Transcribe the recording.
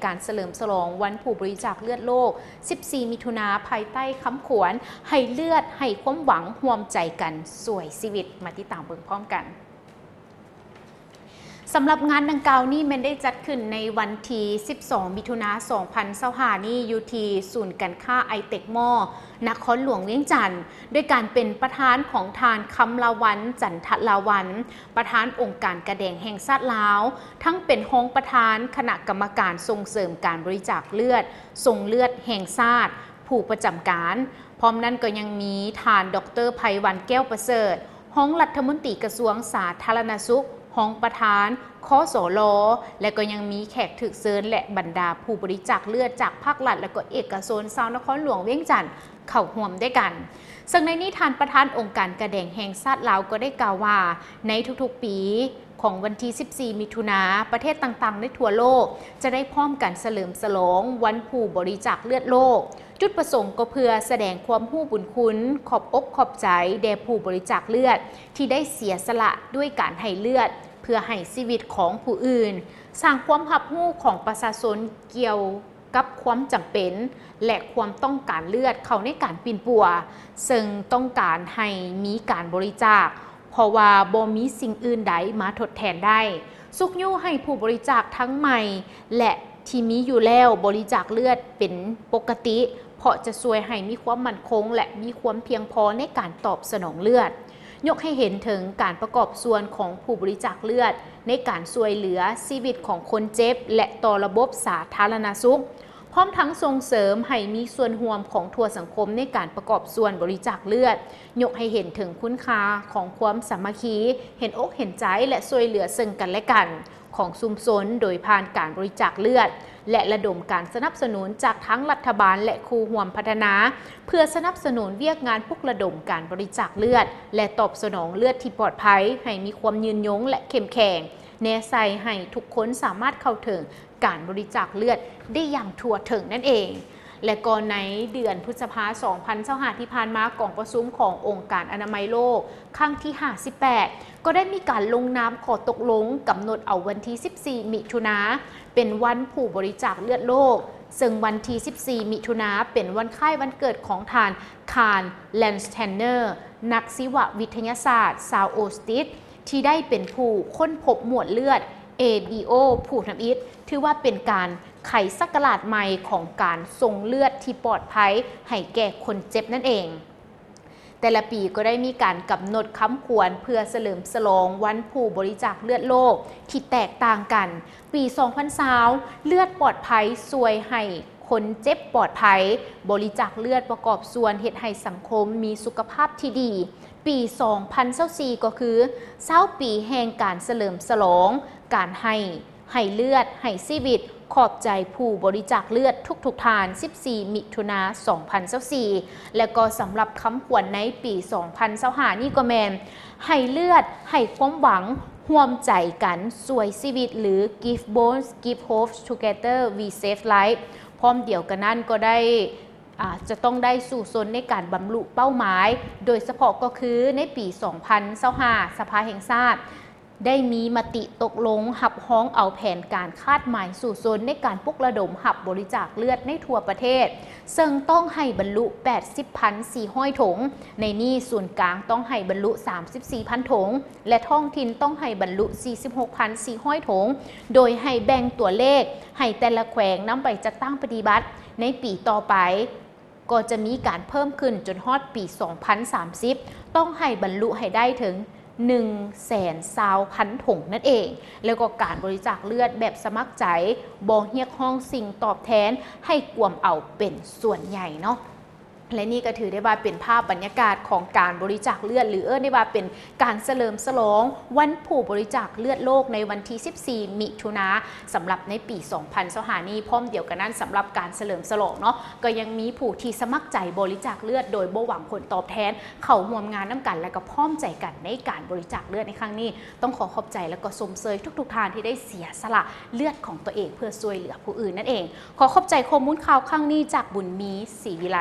การเฉลิมฉลองวันผู้บริจาคเลือดโลก 14 มิถุนาภายใต้คำขวัญให้เลือดให้ความหวังร่วมใจกันสวยชีวิตมาติดตามเบิ่งพร้อมกันสำหรับงานดังกล่าวนี้มันได้จัดขึ้นในวันที่ 12 มิถุนายน 2025 นี้อยู่ที่ศูนย์การค้าไอเทคมอลล์นครหลวงเวียงจันทร์ด้วยการเป็นประธานของทานคำลาวันจันทลาวันประธานองค์การกระแดงแห่งชาติลาวทั้งเป็นห้องประธานคณะกรรมการส่งเสริมการบริจาคเลือดส่งเลือดแห่งชาติผู้ประจำการพร้อมนั้นก็ยังมีทานดร.ไพวันแก้วประเสริฐห้องรัฐมนตรีกระทรวงสาธารณสุขห้องประธานคสลและก็ยังมีแขกถึกเชิญและบรรดาผู้บริจาคเลือดจากภาครัฐและก็เอกชนชาวนครหลวงเวียงจันทร์เข้าร่วมด้วยกันซึ่งในนี้ทานประธานองค์การกระแดงแห่งชาติลาวก็ได้กล่าวว่าในทุกๆปีของวันที่ 14 มิถุนายนประเทศต่างๆในทั่วโลกจะได้พร้อมกันเฉลิมฉลองวันผู้บริจาคเลือดโลกจุดประสงค์ก็เพื่อแสดงความรู้บุญคุณขอบอกขอบใจแด่ผู้บริจาคเลือดที่ได้เสียสละด้วยการให้เลือดเพื่อให้ชีวิตของผู้อื่นสร้างความรับรู้ของประชาชนเกี่ยวกับความจำเป็นและความต้องการเลือดเข้าในการปีนปัวซึ่งต้องการให้มีการบริจาคเพราะว่าบ่มีสิ่งอื่นใดมาทดแทนได้สุกยู่ให้ผู้บริจาคทั้งใหม่และที่มีอยู่แล้วบริจาคเลือดเป็นปกติเพราะจะช่วยให้มีความมั่นคงและมีความเพียงพอในการตอบสนองเลือดยกให้เห็นถึงการประกอบส่วนของผู้บริจาคเลือดในการช่วยเหลือชีวิตของคนเจ็บและต่อระบบสาธารณสุขพร้อมทั้งส่งเสริมให้มีส่วนร่วมของทั่วสังคมในการประกอบส่วนบริจาคเลือดยกให้เห็นถึงคุณค่าของความสามัคคีเห็นอกเห็นใจและช่วยเหลือซึ่งกันและกันของชุมชนโดยผ่านการบริจาคเลือดและระดมการสนับสนุนจากทั้งรัฐบาลและครูห่วมพัฒนาเพื่อสนับสนุนเวียกงานปลุกระดมการบริจาคเลือดและตอบสนองเลือดที่ปลอดภัยให้มีความยืนยงและเข้มแข็งแนใส่ให้ทุกคนสามารถเข้าถึงการบริจาคเลือดได้อย่างทั่วถึงนั่นเองและก็ในเดือนพฤษภาคม 2025 ที่ผ่านมากองประชุมขององค์การอนามัยโลกครั้งที่ 58 ก็ได้มีการลงนามขอตกลงกำหนดเอาวันที่ 14 มิถุนายนเป็นวันผู้บริจาคเลือดโลกซึ่งวันที่ 14 มิถุนายนเป็นวันคล้ายวันเกิดของทานคาร์ล แลนสแทนเนอร์นักชีววิทยาศาสตร์ชาวออสติสที่ได้เป็นผู้ค้นพบหมวดเลือด ABO ผู้ทำอิฐถือว่าเป็นการไขศักราชใหม่ของการส่งเลือดที่ปลอดภัยให้แก่คนเจ็บนั่นเองแต่ละปีก็ได้มีการกำหนดคำควรเพื่อเฉลิมฉลองวันผู้บริจาคเลือดโลกที่แตกต่างกันปี 2020 เลือดปลอดภัยช่วยให้คนเจ็บปลอดภัยบริจาคเลือดประกอบส่วนเฮ็ดให้สังคมมีสุขภาพที่ดีปี 2024 ก็คือ20ปีแห่งการเฉลิมฉลองการให้เลือดให้ชีวิตขอบใจผู้บริจาคเลือดทุกทาน 14 มิถุนายน 2024 และก็สำหรับคำขวัญในปี 2025 นี่ก็แมนให้เลือดให้ความหวังร่วมใจกันสวยชีวิตหรือ Give Bones Give Hope Together We Save Life พร้อมเดียวกันนั้นก็ได้จะต้องได้สู่ซนในการบรรลุเป้าหมายโดยเฉพาะก็คือในปี 2025 สภาแห่งชาติได้มีมติตกลงหับฮ้องเอาแผนการคาดหมายสู่ซนในการปลุกระดมหับบริจาคเลือดในทั่วประเทศซึ่งต้องให้บรรลุ 80,400 ถุงในนี้ส่วนกลางต้องให้บรรลุ 34,000 ถุงและท้องถิ่นต้องให้บรรลุ 46,400 ถุงโดยให้แบ่งตัวเลขให้แต่ละแขวงนำไปจัดตั้งปฏิบัติในปีต่อไปก็จะมีการเพิ่มขึ้นจนฮอดปี 2030 ต้องให้บรรลุให้ได้ถึง 120,000 ถุงนั่นเองแล้วก็การบริจาคเลือดแบบสมัครใจบ่เรียกร้องสิ่งตอบแทนให้กวมเอาเป็นส่วนใหญ่เนาะและนี่ก็ถือได้ว่าเป็นภาพบรรยากาศของการบริจาคเลือดหรือได้ว่าเป็นการเฉลิมฉลองวันผู้บริจาคเลือดโลกในวันที่ 14 มิถุนายนสำหรับในปี 2025 นี้พร้อมเดียวกันนั้นสำหรับการเฉลิมฉลองเนาะก็ยังมีผู้ที่สมัครใจบริจาคเลือดโดยบ่หวังผลตอบแทนเข้าร่วมงานน้ำกันและก็พร้อมใจกันในการบริจาคเลือดในครั้งนี้ต้องขอขอบใจและก็ชมเชยทุกท่านที่ได้เสียสละเลือดของตัวเองเพื่อช่วยเหลือผู้อื่นนั่นเองขอขอบใจข้อมูลข่าวครั้งนี้จากบุญมีศรีวิไล